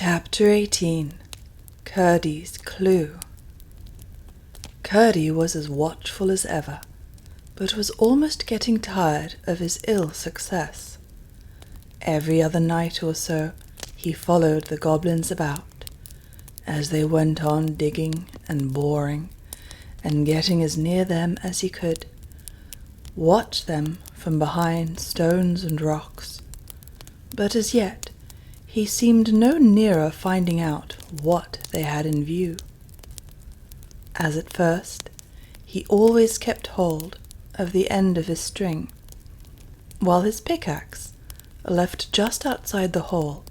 Chapter 18. Curdie's Clue. Curdie was as watchful as ever, but was almost getting tired of his ill success. Every other night or so he followed the goblins about, as they went on digging and boring, and getting as near them as he could, watched them from behind stones and rocks, but as yet he seemed no nearer finding out what they had in view. As at first, he always kept hold of the end of his string, while his pickaxe, left just outside the hole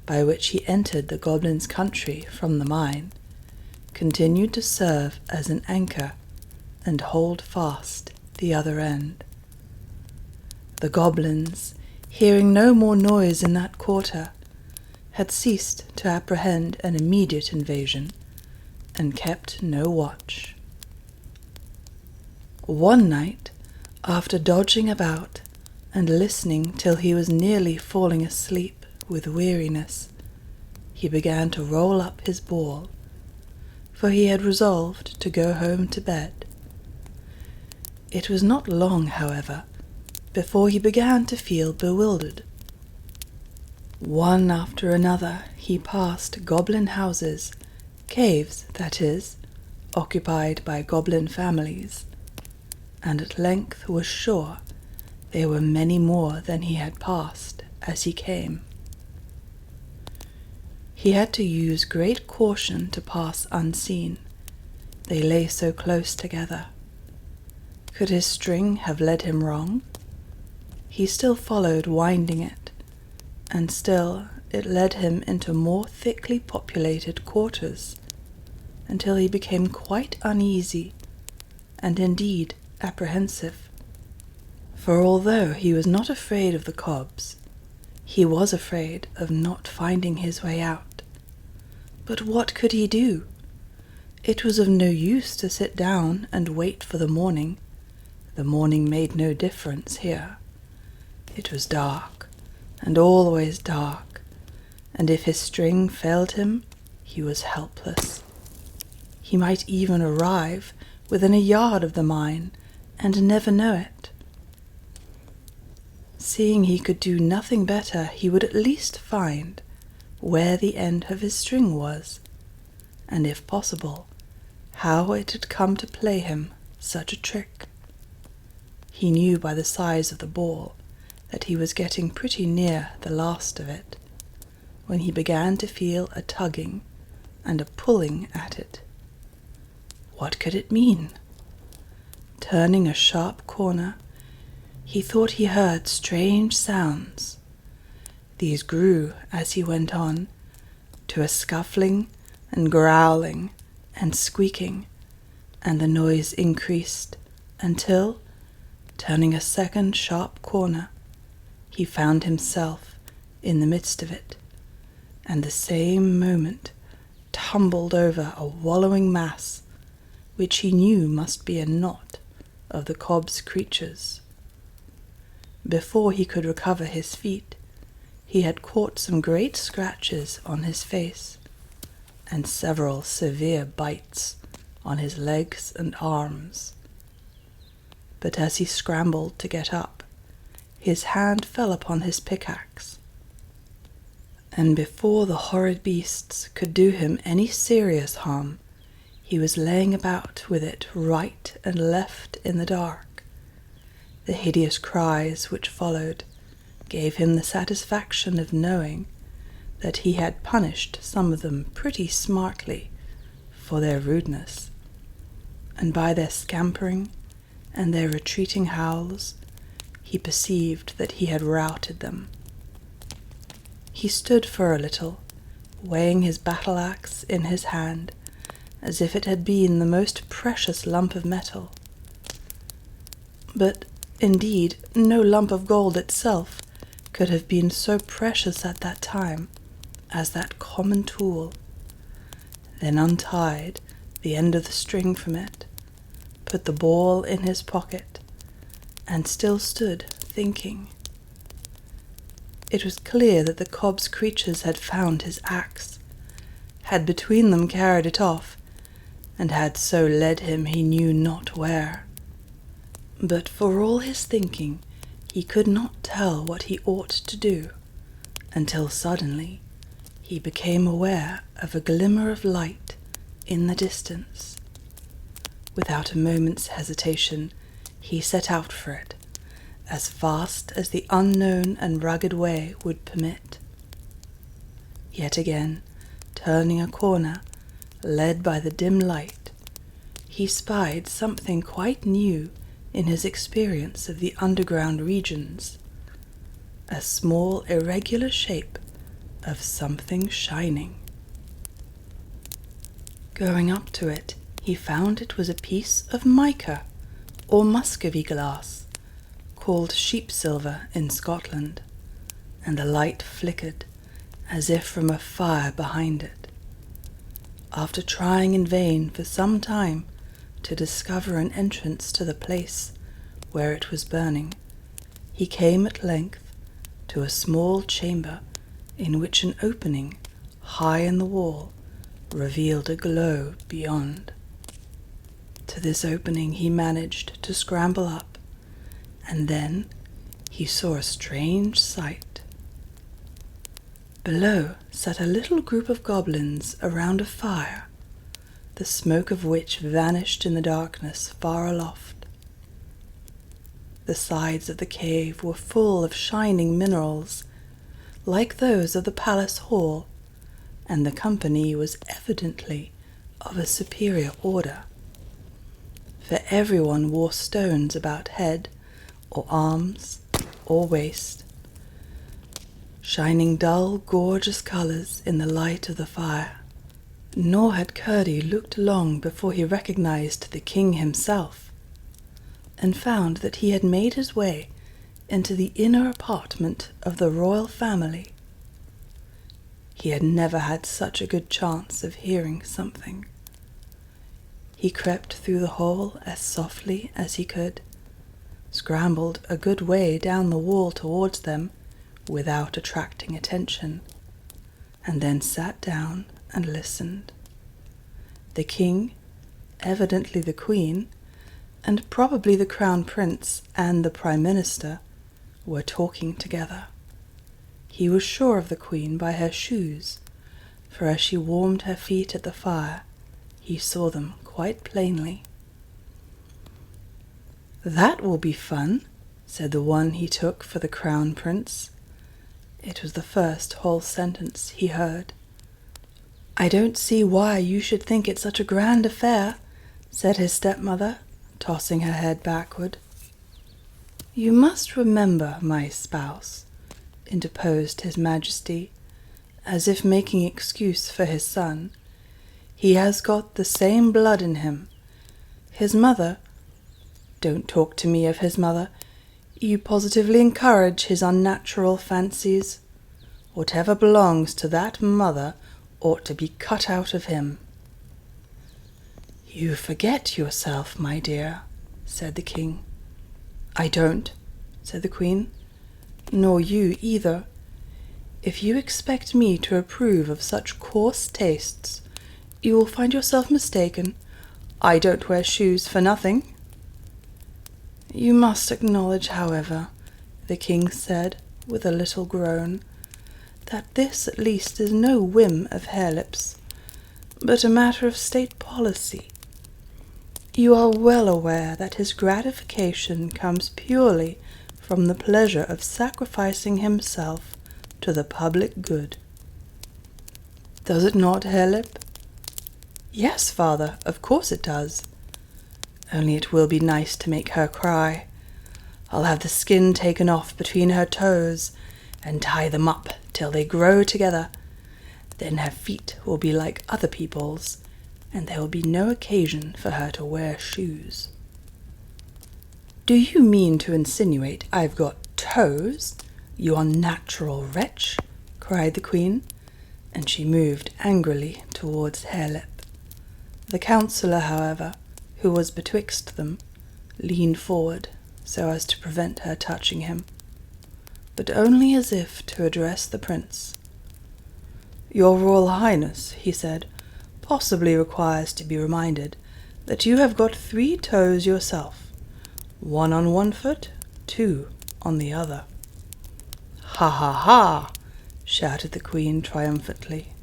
by which he entered the goblin's country from the mine, continued to serve as an anchor and hold fast the other end. The goblins, hearing no more noise in that quarter, had ceased to apprehend an immediate invasion, and kept no watch. One night, after dodging about and listening till he was nearly falling asleep with weariness, he began to roll up his ball, for he had resolved to go home to bed. It was not long, however, before he began to feel bewildered. One after another he passed goblin houses, caves, that is, occupied by goblin families, and at length was sure they were many more than he had passed as he came. He had to use great caution to pass unseen, they lay so close together. Could his string have led him wrong? He still followed, winding it, and still it led him into more thickly populated quarters, until he became quite uneasy, and indeed apprehensive. For although he was not afraid of the cobs, he was afraid of not finding his way out. But what could he do? It was of no use to sit down and wait for the morning. The morning made no difference here. It was dark, and always dark, and if his string failed him, he was helpless. He might even arrive within a yard of the mine and never know it. Seeing he could do nothing better, he would at least find where the end of his string was, and if possible, how it had come to play him such a trick. He knew by the size of the ball that he was getting pretty near the last of it, when he began to feel a tugging and a pulling at it. What could it mean? Turning a sharp corner, he thought he heard strange sounds. These grew as he went on, to a scuffling and growling and squeaking, and the noise increased until, turning a second sharp corner, he found himself in the midst of it, and the same moment tumbled over a wallowing mass, which he knew must be a knot of the cob's creatures. Before he could recover his feet, he had caught some great scratches on his face, and several severe bites on his legs and arms. But as he scrambled to get up, his hand fell upon his pickaxe, and before the horrid beasts could do him any serious harm, he was laying about with it right and left in the dark. The hideous cries which followed gave him the satisfaction of knowing that he had punished some of them pretty smartly for their rudeness, and by their scampering and their retreating howls, he perceived that he had routed them. He stood for a little, weighing his battle-axe in his hand, as if it had been the most precious lump of metal. But, indeed, no lump of gold itself could have been so precious at that time as that common tool. Then untied the end of the string from it, put the ball in his pocket, and still stood thinking. It was clear that the cob's creatures had found his axe, had between them carried it off, and had so led him he knew not where. But for all his thinking, he could not tell what he ought to do, until suddenly he became aware of a glimmer of light in the distance. Without a moment's hesitation, he set out for it, as fast as the unknown and rugged way would permit. Yet again, turning a corner, led by the dim light, he spied something quite new in his experience of the underground regions, a small irregular shape of something shining. Going up to it, he found it was a piece of mica, or Muscovy glass, called sheep silver in Scotland, and the light flickered as if from a fire behind it. After trying in vain for some time to discover an entrance to the place where it was burning, he came at length to a small chamber in which an opening high in the wall revealed a glow beyond. To this opening he managed to scramble up, and then he saw a strange sight. Below sat a little group of goblins around a fire, the smoke of which vanished in the darkness far aloft. The sides of the cave were full of shining minerals, like those of the palace hall, and the company was evidently of a superior order, for everyone wore stones about head, or arms, or waist, shining dull, gorgeous colours in the light of the fire. Nor had Curdie looked long before he recognized the king himself, and found that he had made his way into the inner apartment of the royal family. He had never had such a good chance of hearing something. He crept through the hole as softly as he could, scrambled a good way down the wall towards them without attracting attention, and then sat down and listened. The king, evidently the queen, and probably the crown prince and the prime minister were talking together. He was sure of the queen by her shoes, for as she warmed her feet at the fire, he saw them quite plainly. "That will be fun," said the one he took for the crown prince. It was the first whole sentence he heard. "I don't see why you should think it such a grand affair," said his stepmother, tossing her head backward. "You must remember, my spouse," interposed his majesty, as if making excuse for his son, "he has got the same blood in him. His mother—" "Don't talk to me of his mother. You positively encourage his unnatural fancies. Whatever belongs to that mother ought to be cut out of him." "You forget yourself, my dear," said the king. "I don't," said the queen. "Nor you either. If you expect me to approve of such coarse tastes, you will find yourself mistaken. I don't wear shoes for nothing." "You must acknowledge, however," the king said, with a little groan, "that this at least is no whim of Harelip's, but a matter of state policy. You are well aware that his gratification comes purely from the pleasure of sacrificing himself to the public good. Does it not, Harelip?" "Yes, father, of course it does. Only it will be nice to make her cry. I'll have the skin taken off between her toes, and tie them up till they grow together. Then her feet will be like other people's, and there will be no occasion for her to wear shoes." "Do you mean to insinuate I've got toes, you unnatural wretch?" cried the queen, and she moved angrily towards Harelip. The counsellor, however, who was betwixt them, leaned forward so as to prevent her touching him. but only as if to address the prince. "Your Royal Highness," he said, "possibly requires to be reminded that you have got 3 toes yourself, 1 on one foot, 2 on the other." "Ha ha ha!" shouted the Queen triumphantly.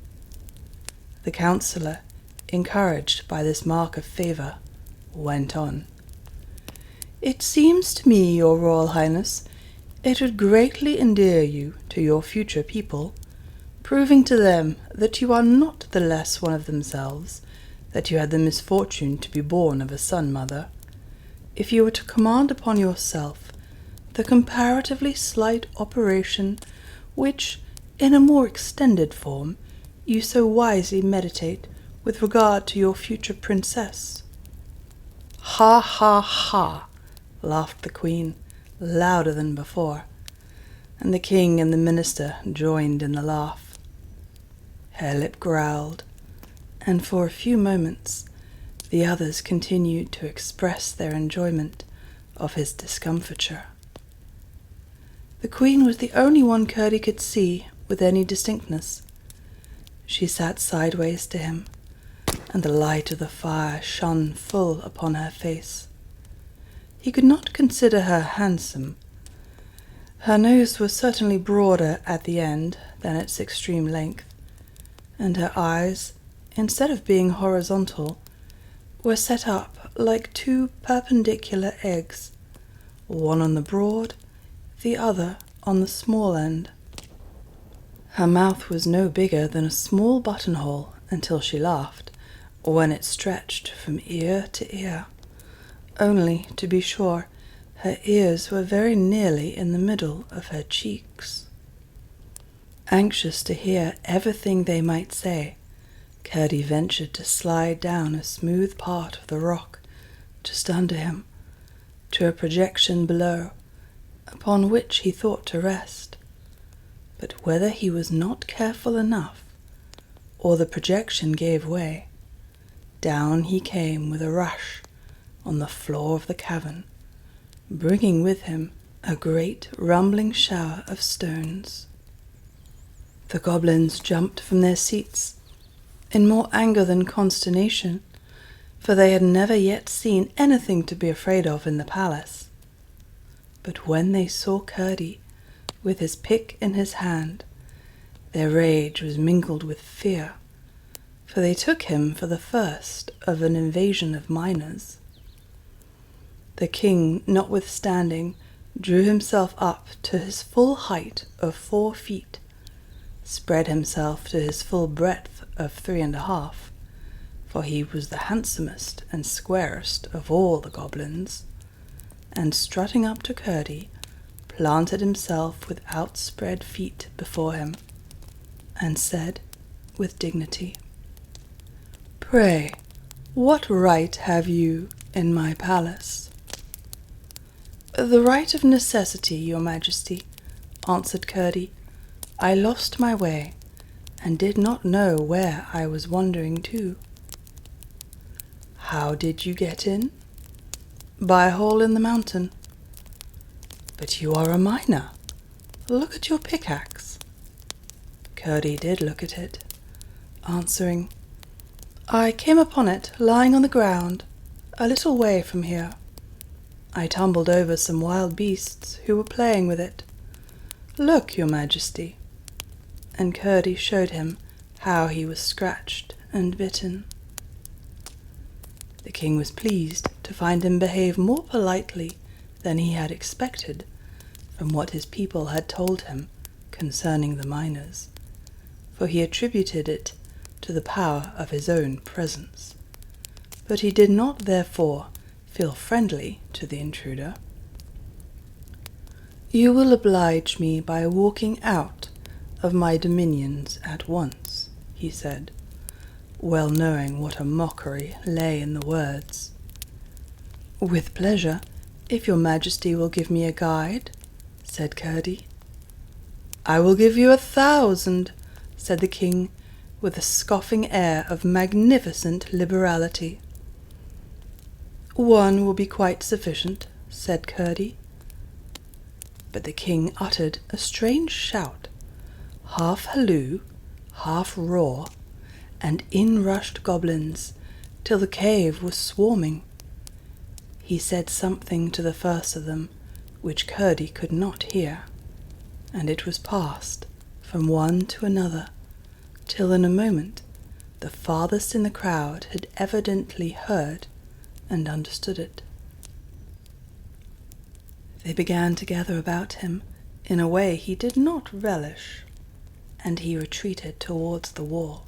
The counsellor, encouraged by this mark of favour, went on. "It seems to me, Your Royal Highness, it would greatly endear you to your future people, proving to them that you are not the less one of themselves, that you had the misfortune to be born of a son-mother, if you were to command upon yourself the comparatively slight operation which, in a more extended form, you so wisely meditate with regard to your future princess." "Ha, ha, ha!" laughed the Queen, louder than before, and the King and the minister joined in the laugh. Harelip growled, and for a few moments the others continued to express their enjoyment of his discomfiture. The Queen was the only one Curdie could see with any distinctness. She sat sideways to him, and the light of the fire shone full upon her face. He could not consider her handsome. Her nose was certainly broader at the end than its extreme length, and her eyes, instead of being horizontal, were set up like 2 perpendicular eggs, one on the broad, the other on the small end. Her mouth was no bigger than a small buttonhole until she laughed, when it stretched from ear to ear. Only, to be sure, her ears were very nearly in the middle of her cheeks. Anxious to hear everything they might say, Curdie ventured to slide down a smooth part of the rock just under him, to a projection below, upon which he thought to rest. But whether he was not careful enough, or the projection gave way, down he came with a rush on the floor of the cavern, bringing with him a great rumbling shower of stones. The goblins jumped from their seats, in more anger than consternation, for they had never yet seen anything to be afraid of in the palace. But when they saw Curdie, with his pick in his hand, their rage was mingled with fear, for they took him for the first of an invasion of miners. The king, notwithstanding, drew himself up to his full height of 4 feet, spread himself to his full breadth of 3.5, for he was the handsomest and squarest of all the goblins, and strutting up to Curdie, planted himself with outspread feet before him, and said with dignity, "Pray, what right have you in my palace?" "The right of necessity, your majesty," answered Curdie. "I lost my way, and did not know where I was wandering to." "How did you get in?" "By a hole in the mountain." "But you are a miner. Look at your pickaxe." Curdie did look at it, answering, "I came upon it lying on the ground, a little way from here. I tumbled over some wild beasts who were playing with it. Look, your majesty." And Curdie showed him how he was scratched and bitten. The king was pleased to find him behave more politely than he had expected from what his people had told him concerning the miners, for he attributed it to the power of his own presence. But he did not therefore feel friendly to the intruder. "You will oblige me by walking out of my dominions at once," he said, well knowing what a mockery lay in the words. "With pleasure, if your majesty will give me a guide," said Curdie. "I will give you 1,000, said the king, with a scoffing air of magnificent liberality. "1 will be quite sufficient," said Curdie. But the king uttered a strange shout, half halloo, half roar, and in rushed goblins, till the cave was swarming. He said something to the first of them, which Curdie could not hear, and it was passed from one to another, till in a moment the farthest in the crowd had evidently heard and understood it. They began to gather about him in a way he did not relish, and he retreated towards the wall.